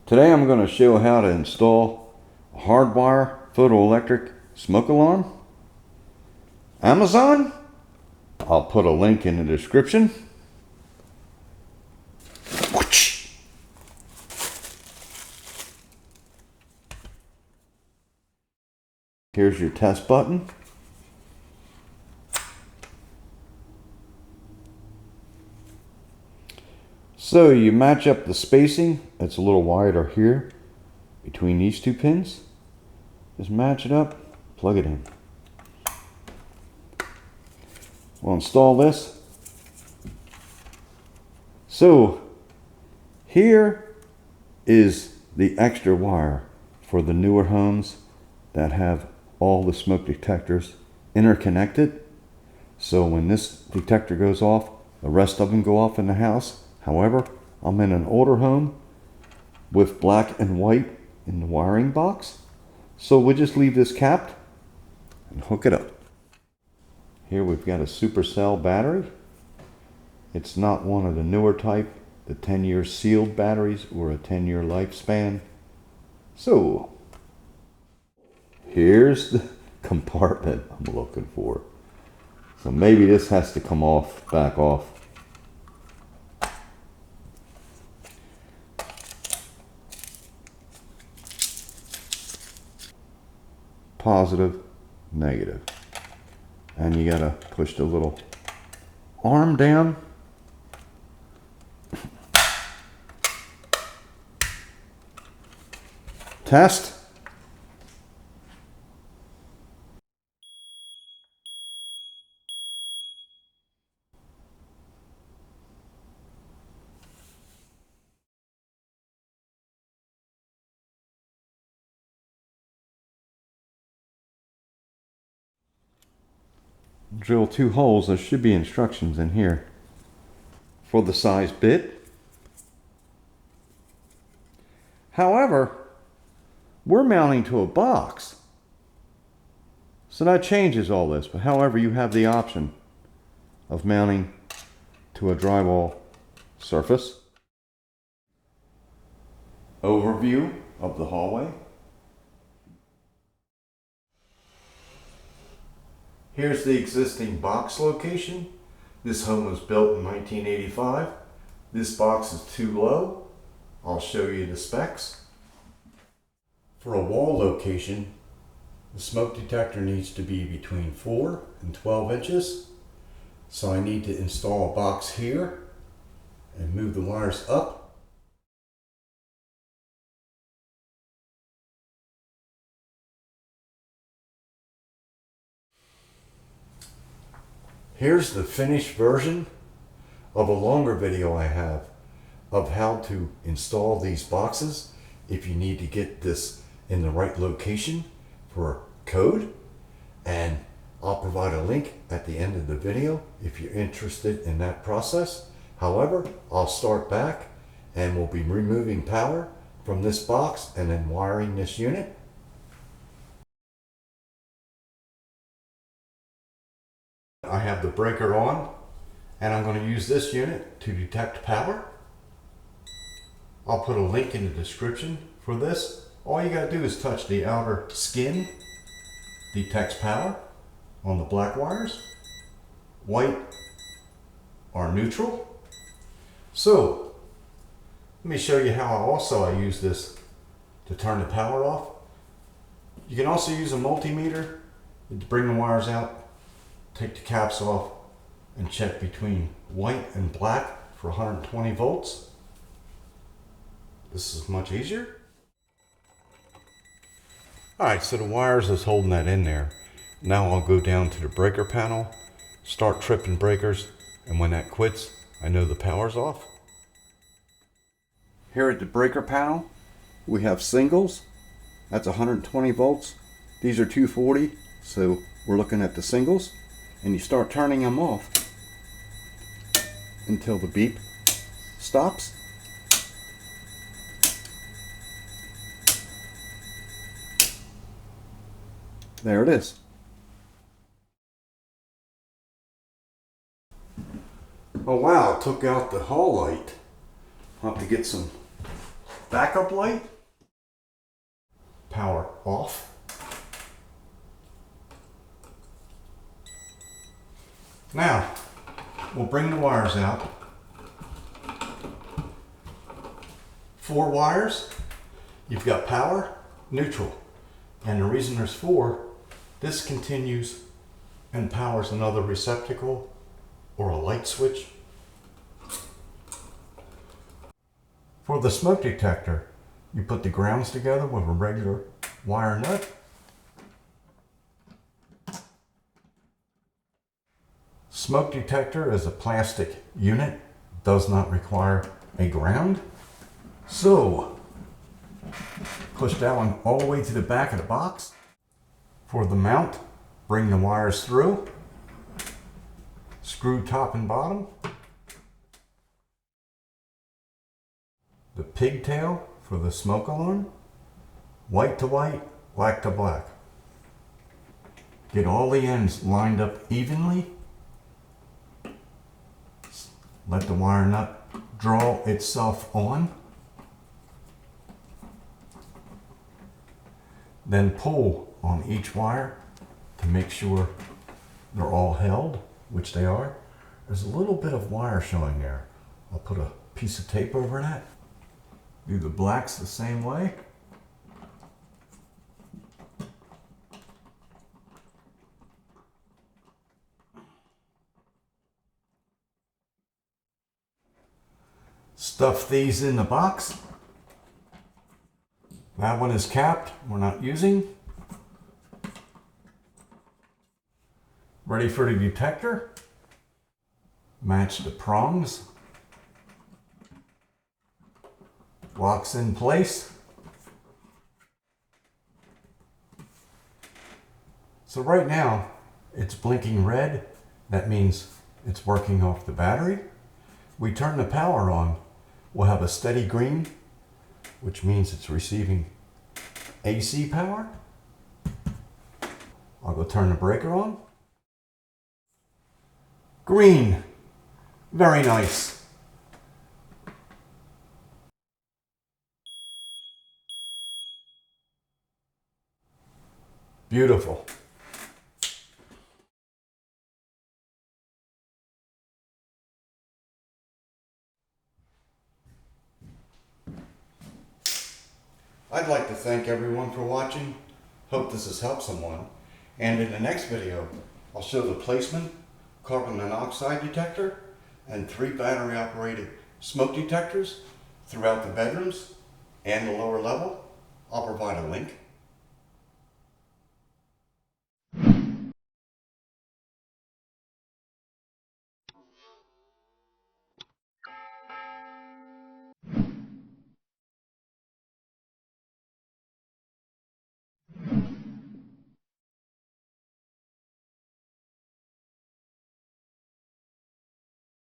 Today I'm going to show how to install a Hardwire photoelectric smoke alarm. Amazon? I'll put a link in the description. Here's your test button. So you match up the spacing. It's a little wider here between these two pins. Just match it up, plug it in. We'll install this. So here is the extra wire for the newer homes that have all the smoke detectors interconnected. So when this detector goes off, the rest of them go off in the house. However, I'm in an older home with black and white in the wiring box. So we'll just leave this capped and hook it up. Here we've got a supercell battery. It's not one of the newer type, the 10-year sealed batteries or a 10-year lifespan. So here's the compartment I'm looking for. So maybe this has to come off, back off. Positive, negative. And you gotta push the little arm down. Test. Drill 2 holes. There should be instructions in here for the size bit. However, we're mounting to a box, so that changes all this. But however, you have the option of mounting to a drywall surface. Overview of the hallway. Here's the existing box location. This home was built in 1985. This box is too low. I'll show you the specs. For a wall location, the smoke detector needs to be between 4 and 12 inches. So I need to install a box here and move the wires up. Here's the finished version of a longer video I have of how to install these boxes if you need to get this in the right location for code. And I'll provide a link at the end of the video if you're interested in that process. However, I'll start back and we'll be removing power from this box and then wiring this unit. I have the breaker on and I'm going to use this unit to detect power. I'll put a link in the description for this. All you got to do is touch the outer skin, detects power on the black wires. White are neutral. So let me show you how I use this to turn the power off. You can also use a multimeter to bring the wires out. Take the caps off and check between white and black for 120 volts. This is much easier. Alright, so the wires is holding that in there. Now I'll go down to the breaker panel, start tripping breakers, and when that quits, I know the power's off. Here at the breaker panel, we have singles. That's 120 volts. These are 240, so we're looking at the singles. And you start turning them off until the beep stops. There it is. Oh wow, it took out the hall light. I'll have to get some Backup light, power off. Now, we'll bring the wires out. 4 wires. You've got power, neutral. And the reason there's 4, this continues and powers another receptacle or a light switch. For the smoke detector, you put the grounds together with a regular wire nut. Smoke detector is a plastic unit, does not require a ground. So, push that one all the way to the back of the box. For the mount, bring the wires through, screw top and bottom. The pigtail for the smoke alarm, white to white, black to black. Get all the ends lined up evenly. Let the wire nut draw itself on. Then pull on each wire to make sure they're all held, which they are. There's a little bit of wire showing there. I'll put a piece of tape over that. Do the blacks the same way. Stuff these in the box. That one is capped, we're not using. Ready for the detector. Match the prongs. Locks in place. So right now, it's blinking red. That means it's working off the battery. We turn the power on, we'll have a steady green, which means it's receiving AC power. I'll go turn the breaker on. Green, very nice. Beautiful. I'd like to thank everyone for watching. Hope this has helped someone. And in the next video, I'll show the placement, carbon monoxide detector, and 3 battery operated smoke detectors throughout the bedrooms and the lower level. I'll provide a link.